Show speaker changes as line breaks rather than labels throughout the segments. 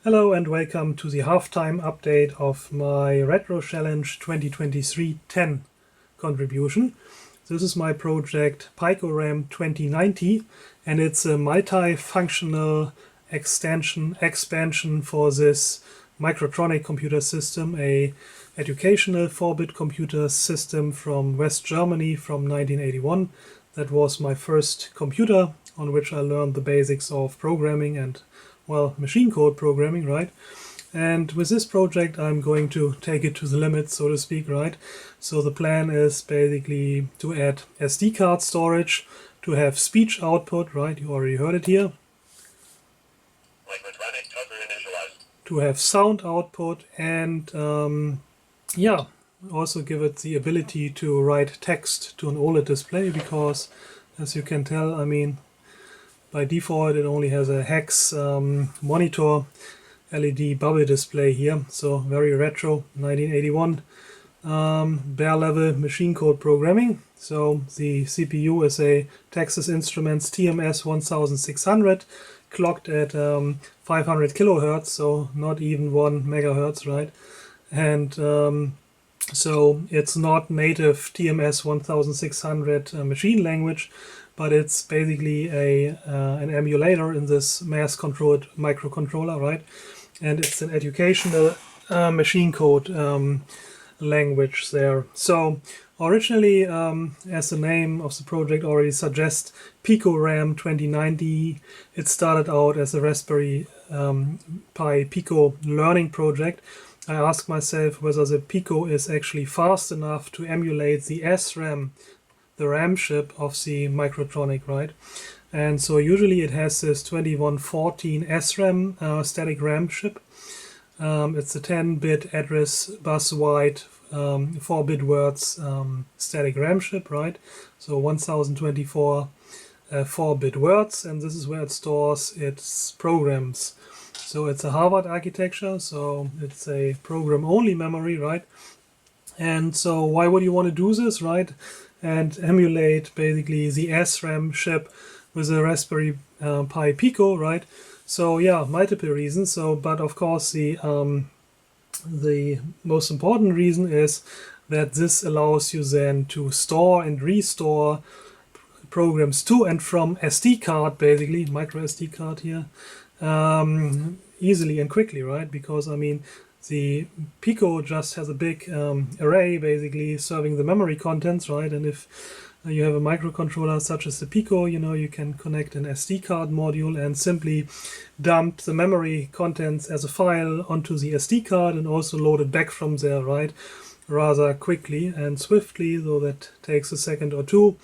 Hello and welcome to the halftime update of my RetroChallenge 2023-10 contribution. This is my project PicoRAM 2090 and it's a multi-functional expansion for this microtronic computer system, a educational 4-bit computer system from West Germany from 1981. That was my first computer on which I learned the basics of programming and, well, machine code programming, right? And with this project I'm going to take it to the limit, so to speak, right? So the plan is basically to add SD card storage, to have speech output, right? You already heard it here. To have sound output and yeah, also give it the ability to write text to an OLED display, because as you can tell, I mean, by default it only has a hex monitor LED bubble display here, so very retro, 1981, bare level machine code programming. So the CPU is a Texas Instruments TMS 1600, clocked at 500 kilohertz, so not even 1 megahertz, right? And so it's not native TMS 1600 machine language, but it's basically an emulator in this mass-controlled microcontroller, right? And it's an educational machine code language there. So originally, as the name of the project already suggests, PicoRAM 2090, it started out as a Raspberry Pi Pico learning project. I asked myself whether the Pico is actually fast enough to emulate the SRAM, the RAM chip of the microtronic, right? And so usually it has this 2114 SRAM static RAM chip. It's a 10-bit address bus wide 4-bit words static RAM chip, right? So 1024 4-bit words, and this is where it stores its programs. So it's a Harvard architecture, so it's a program-only memory, right? And so why would you want to do this, right? And emulate basically the SRAM chip with a Raspberry Pi Pico, right? So yeah, multiple reasons. So, but of course the most important reason is that this allows you then to store and restore programs to and from SD card, basically micro SD card here, easily and quickly, right? Because I mean, the Pico just has a big array basically serving the memory contents, right? And if you have a microcontroller such as the Pico, you know, you can connect an SD card module and simply dump the memory contents as a file onto the SD card and also load it back from there, right? Rather quickly and swiftly, though that takes a second or two.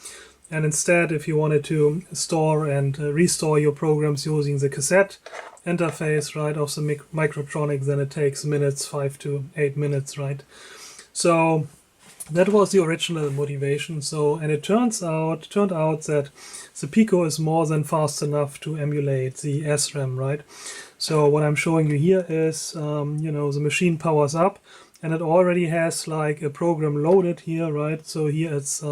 And instead, if you wanted to store and restore your programs using the cassette interface, right, of the microtronic, then it takes minutes, 5 to 8 minutes, right? So that was the original motivation. So, and it turned out that the Pico is more than fast enough to emulate the SRAM, right? So what I'm showing you here is, you know, the machine powers up, and it already has like a program loaded here, right? So here it's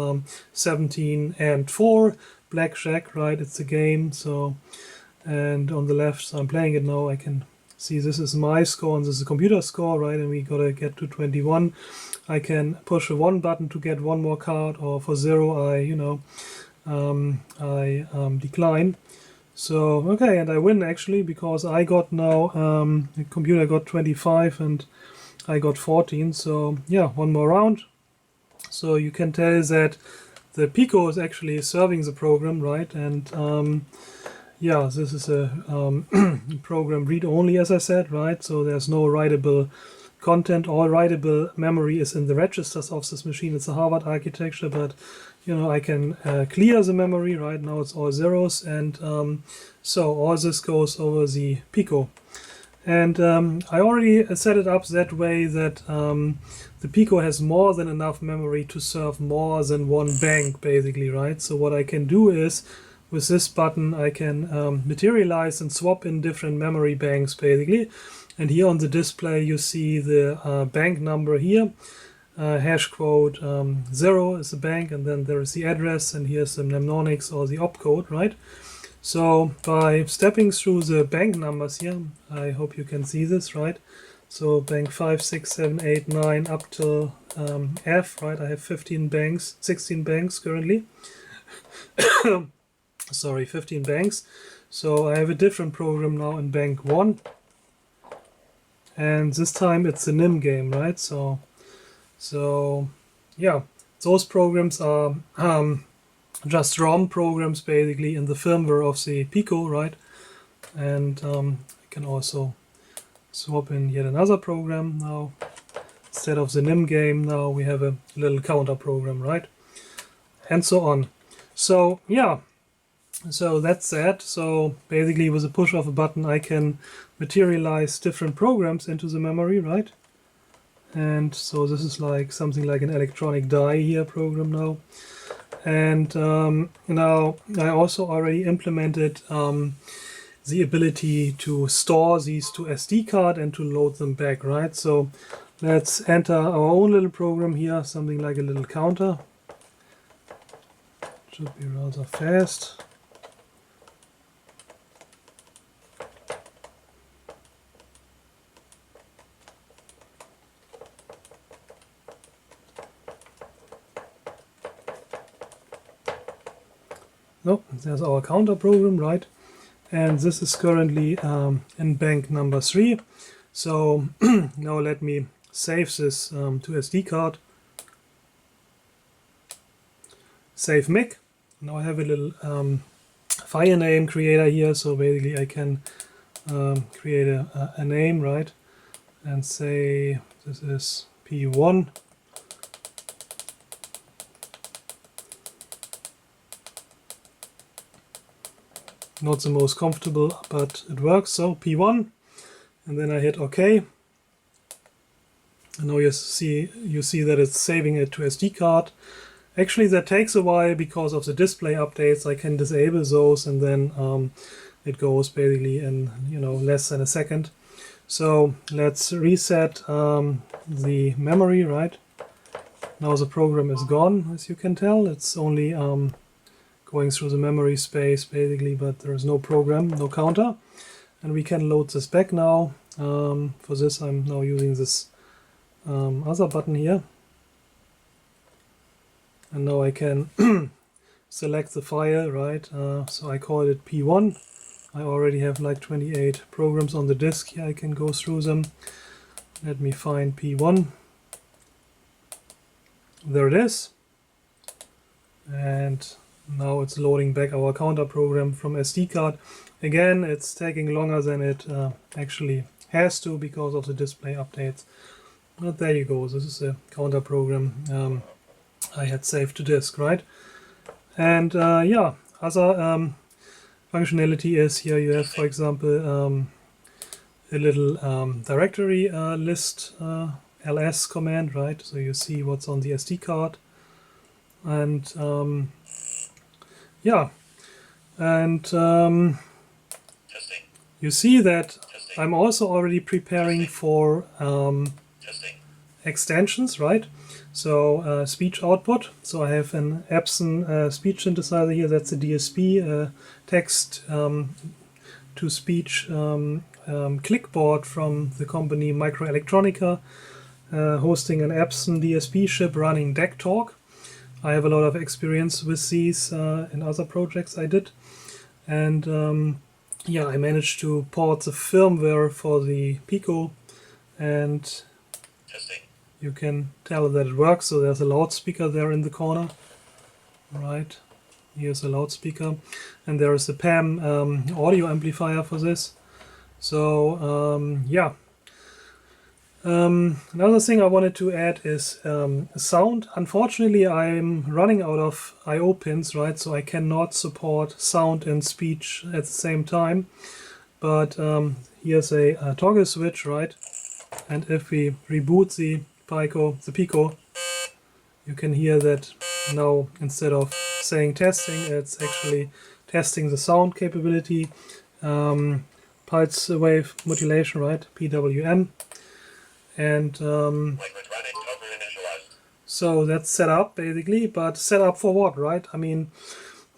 17 and 4, Blackjack, right? It's a game. So, and on the left, so I'm playing it now, I can see this is my score and this is a computer score, right? And we gotta get to 21. I can push a 1 button to get one more card, or for 0 I, you know, decline. So, okay, and I win actually, because I got now, the computer got 25 and I got 14, so yeah, one more round. So you can tell that the Pico is actually serving the program, right? And yeah, this is a program read-only, as I said, right? So there's no writable content. All writable memory is in the registers of this machine. It's a Harvard architecture, but you know, I can clear the memory, right? Now it's all zeros, and so all this goes over the Pico. And I already set it up that way that the Pico has more than enough memory to serve more than one bank, basically, right? So what I can do is, with this button, I can materialize and swap in different memory banks, basically. And here on the display, you see the bank number here. Hash quote 0 is the bank, and then there is the address, and here's the mnemonics or the opcode, right? So by stepping through the bank numbers here, I hope you can see this, right? So bank 5, 6, 7, 8, 9 up till F, right? I have 15 banks, 16 banks currently. Sorry, 15 banks. So I have a different program now in bank 1. And this time it's a NIM game, right? So yeah, those programs are just ROM programs basically in the firmware of the Pico, right? And I can also swap in yet another program now. Instead of the NIM game, now we have a little counter program, right? And so on. So yeah, so that's that. So basically with a push of a button I can materialize different programs into the memory, right? And so this is like something like an electronic die here program now. And now I also already implemented the ability to store these to SD card and to load them back, right? So let's enter our own little program here, something like a little counter. Should be rather fast. No, there's our counter program, right? And this is currently in bank number 3. So now let me save this to SD card. Save mic. Now I have a little file name creator here, so basically I can create a name, right? And say this is P1. Not the most comfortable, but it works. So P1, and then I hit OK. And now you see that it's saving it to SD card. Actually, that takes a while because of the display updates. I can disable those, and then it goes basically in less than a second. So let's reset the memory, right? Now the program is gone, as you can tell. It's only going through the memory space basically, but there is no program, no counter. And we can load this back now. For this I'm now using this other button here. And now I can select the file, right? So I call it P1. I already have like 28 programs on the disk here. I can go through them. Let me find P1. There it is. And now it's loading back our counter program from SD card. Again, it's taking longer than it actually has to because of the display updates. But there you go. This is a counter program I had saved to disk, right? And yeah, other functionality is here you have, for example, a little directory list ls command, right? So you see what's on the SD card. And yeah, and you see that I'm also already preparing for extensions, right? So speech output. So I have an Epson speech synthesizer here. That's a DSP text to speech clickboard from the company Microelectronica, hosting an Epson DSP chip running DEC Talk. I have a lot of experience with these in other projects I did, and yeah, I managed to port the firmware for the Pico, and you can tell that it works. So there's a loudspeaker there in the corner, right? Here's a loudspeaker, and there is a PAM audio amplifier for this. So yeah. Another thing I wanted to add is sound. Unfortunately, I'm running out of I/O pins, right? So I cannot support sound and speech at the same time. But here's a toggle switch, right? And if we reboot the Pico, you can hear that now instead of saying testing, it's actually testing the sound capability. Pulse wave modulation, right? PWM. And so that's set up basically, but set up for what, right? I mean,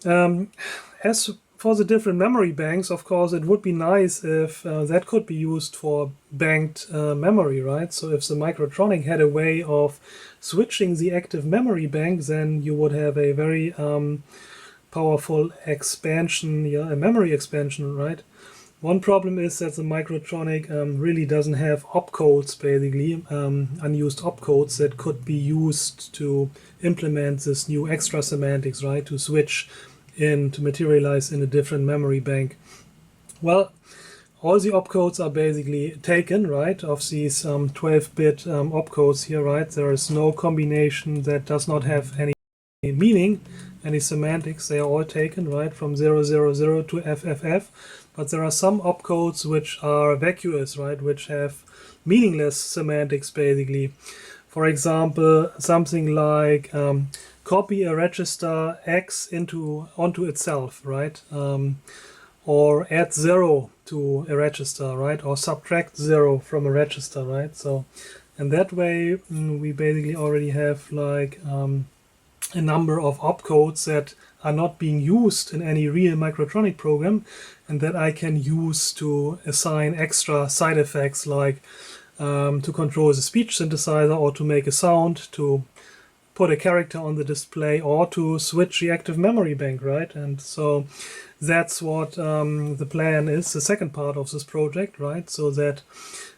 as for the different memory banks, of course, it would be nice if that could be used for banked memory, right? So if the Microtronic had a way of switching the active memory bank, then you would have a very powerful expansion, a memory expansion, right? One problem is that the Microtronic really doesn't have opcodes, basically, unused opcodes that could be used to implement this new extra semantics, right? To switch in, to materialize in a different memory bank. Well, all the opcodes are basically taken, right, of these 12-bit opcodes here, right? There is no combination that does not have any meaning, any semantics. They are all taken, right, from 000 to FFF. But there are some opcodes which are vacuous, right, which have meaningless semantics, basically. For example, something like copy a register X onto itself, right? Or add 0 to a register, right? Or subtract 0 from a register, right? So, and that way we basically already have like a number of opcodes that are not being used in any real Microtronic program, and that I can use to assign extra side effects, like to control the speech synthesizer, or to make a sound, to put a character on the display, or to switch the active memory bank, right? And so that's what the plan is, the second part of this project, right? So that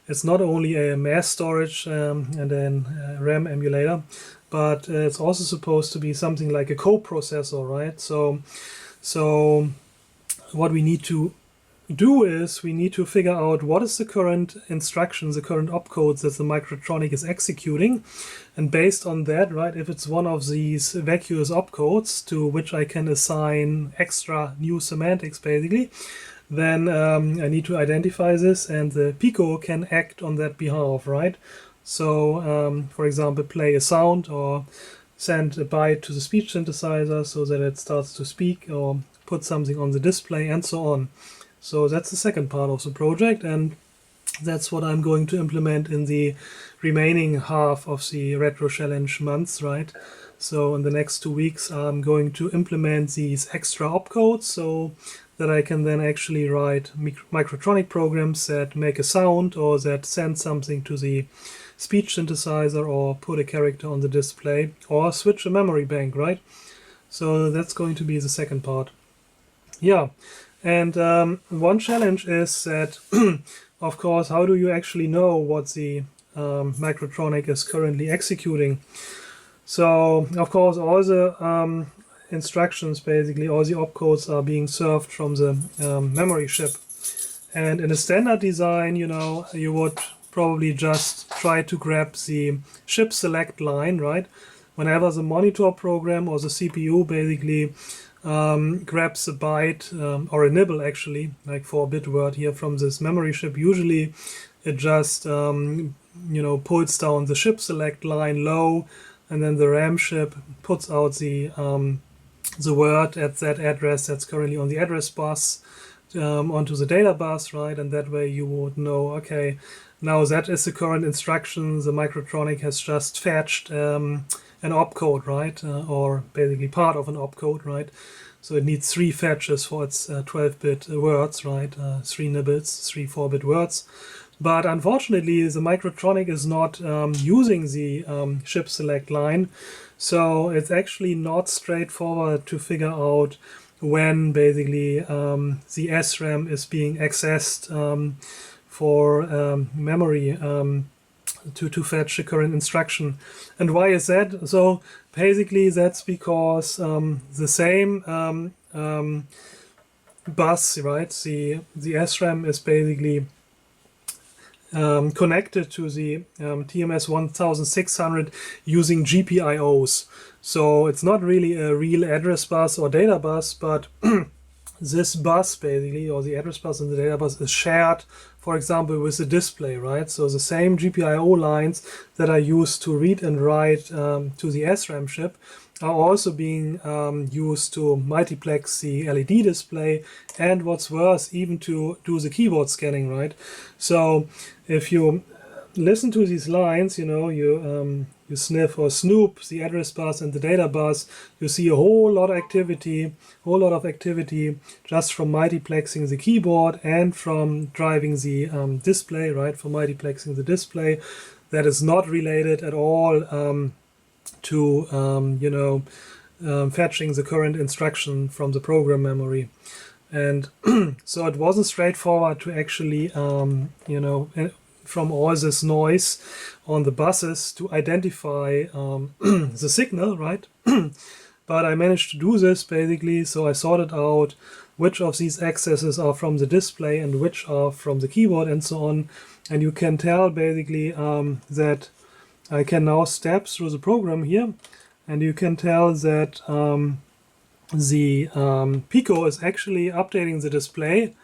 it's not only a mass storage and then a RAM emulator, but it's also supposed to be something like a coprocessor, right? So what we need to do is we need to figure out what is the current instructions, the current opcodes that the Microtronic is executing, and based on that, right, if it's one of these vacuous opcodes to which I can assign extra new semantics, basically, then I need to identify this, and the Pico can act on that behalf, right? So, for example, play a sound or send a byte to the speech synthesizer so that it starts to speak, or put something on the display, and so on. So that's the second part of the project, and that's what I'm going to implement in the remaining half of the RetroChallenge months, right? So in the next 2 weeks, I'm going to implement these extra opcodes so that I can then actually write Microtronic programs that make a sound, or that send something to the speech synthesizer, or put a character on the display, or switch a memory bank, right? So that's going to be the second part. Yeah, and one challenge is that, of course, how do you actually know what the Microtronic is currently executing? So, of course, all the instructions, basically, all the opcodes are being served from the memory chip. And in a standard design, you know, you would probably just try to grab the chip select line, right? Whenever the monitor program or the CPU basically grabs a byte or a nibble, actually, like 4-bit word here from this memory chip, usually it just you know, pulls down the chip select line low, and then the RAM chip puts out the word at that address that's currently on the address bus onto the data bus, right? And that way you would know, okay, now that is the current instruction. The Microtronic has just fetched an opcode, right? Or basically part of an opcode, right? So it needs 3 fetches for its 12-bit words, right? 3 nibbles, 3 4-bit words. But unfortunately, the Microtronic is not using the chip select line. So it's actually not straightforward to figure out when basically the SRAM is being accessed for memory to fetch the current instruction. And why is that? So basically that's because the same bus, right? The SRAM is basically connected to the TMS 1600 using GPIOs. So it's not really a real address bus or data bus, but this bus basically, or the address bus and the data bus, is shared, for example, with the display, right? So the same GPIO lines that are used to read and write to the SRAM chip are also being used to multiplex the LED display, and what's worse, even to do the keyboard scanning, right? So if you listen to these lines, you know, you you sniff or snoop the address bus and the data bus, you see a whole lot of activity just from multiplexing the keyboard and from driving the display, right? For multiplexing the display, that is not related at all to fetching the current instruction from the program memory. And so it wasn't straightforward to actually from all this noise on the buses to identify the signal, right? But I managed to do this basically, so I sorted out which of these accesses are from the display and which are from the keyboard and so on. And you can tell basically that I can now step through the program here, and you can tell that the Pico is actually updating the display,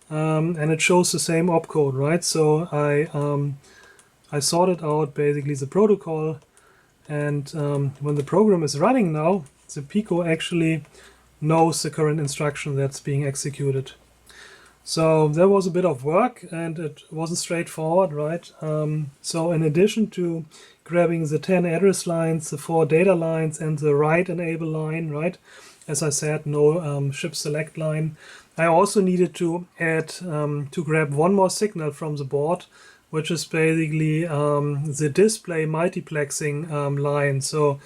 and it shows the same opcode, right? So I sorted out basically the protocol, and when the program is running now, the Pico actually knows the current instruction that's being executed. So there was a bit of work, and it wasn't straightforward, right? So in addition to grabbing the 10 address lines, the 4 data lines, and the write enable line, right? As I said, no ship select line. I also needed to add to grab one more signal from the board, which is basically the display multiplexing line. So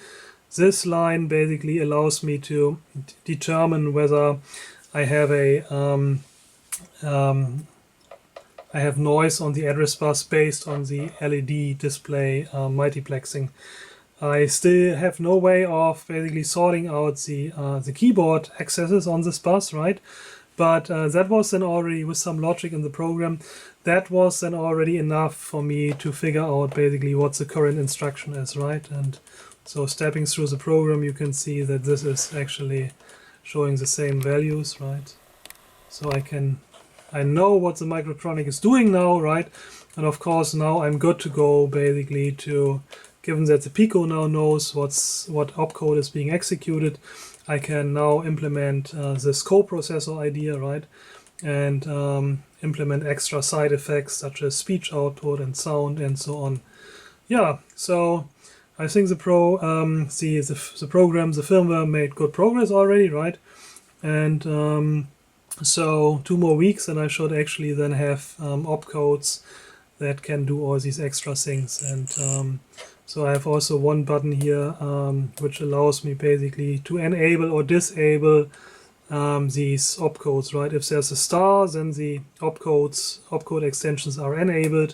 this line basically allows me to determine whether I have I have noise on the address bus based on the LED display multiplexing. I still have no way of basically sorting out the keyboard accesses on this bus, right? But that was then already, with some logic in the program, that was then already enough for me to figure out basically what the current instruction is, right? And so stepping through the program, you can see that this is actually showing the same values, right? So I know what the microtronic is doing now, right? And of course now I'm good to go basically to, given that the Pico now knows what opcode is being executed, I can now implement this coprocessor idea, right? And implement extra side effects such as speech output and sound and so on. Yeah, so I think the program, the firmware made good progress already, right? And so 2 more weeks and I should actually then have opcodes that can do all these extra things. And so I have also one button here which allows me basically to enable or disable these opcodes, right? If there's a star, then the opcode extensions are enabled.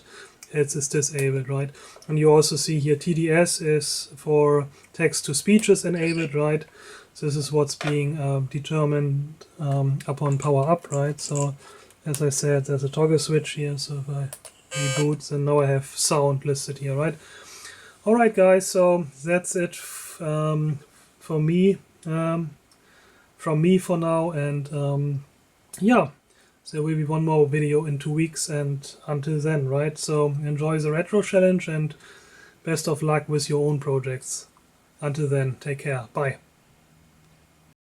It is disabled, right? And you also see here TDS is for text to speech is enabled, right? This is what's being determined upon power up, right? So as I said, there's a toggle switch here, so if I reboot, then now I have sound listed here, right? Alright guys, so that's it for me, from me for now, and yeah, there will be one more video in 2 weeks, and until then, right? So enjoy the retro challenge and best of luck with your own projects. Until then, take care, bye.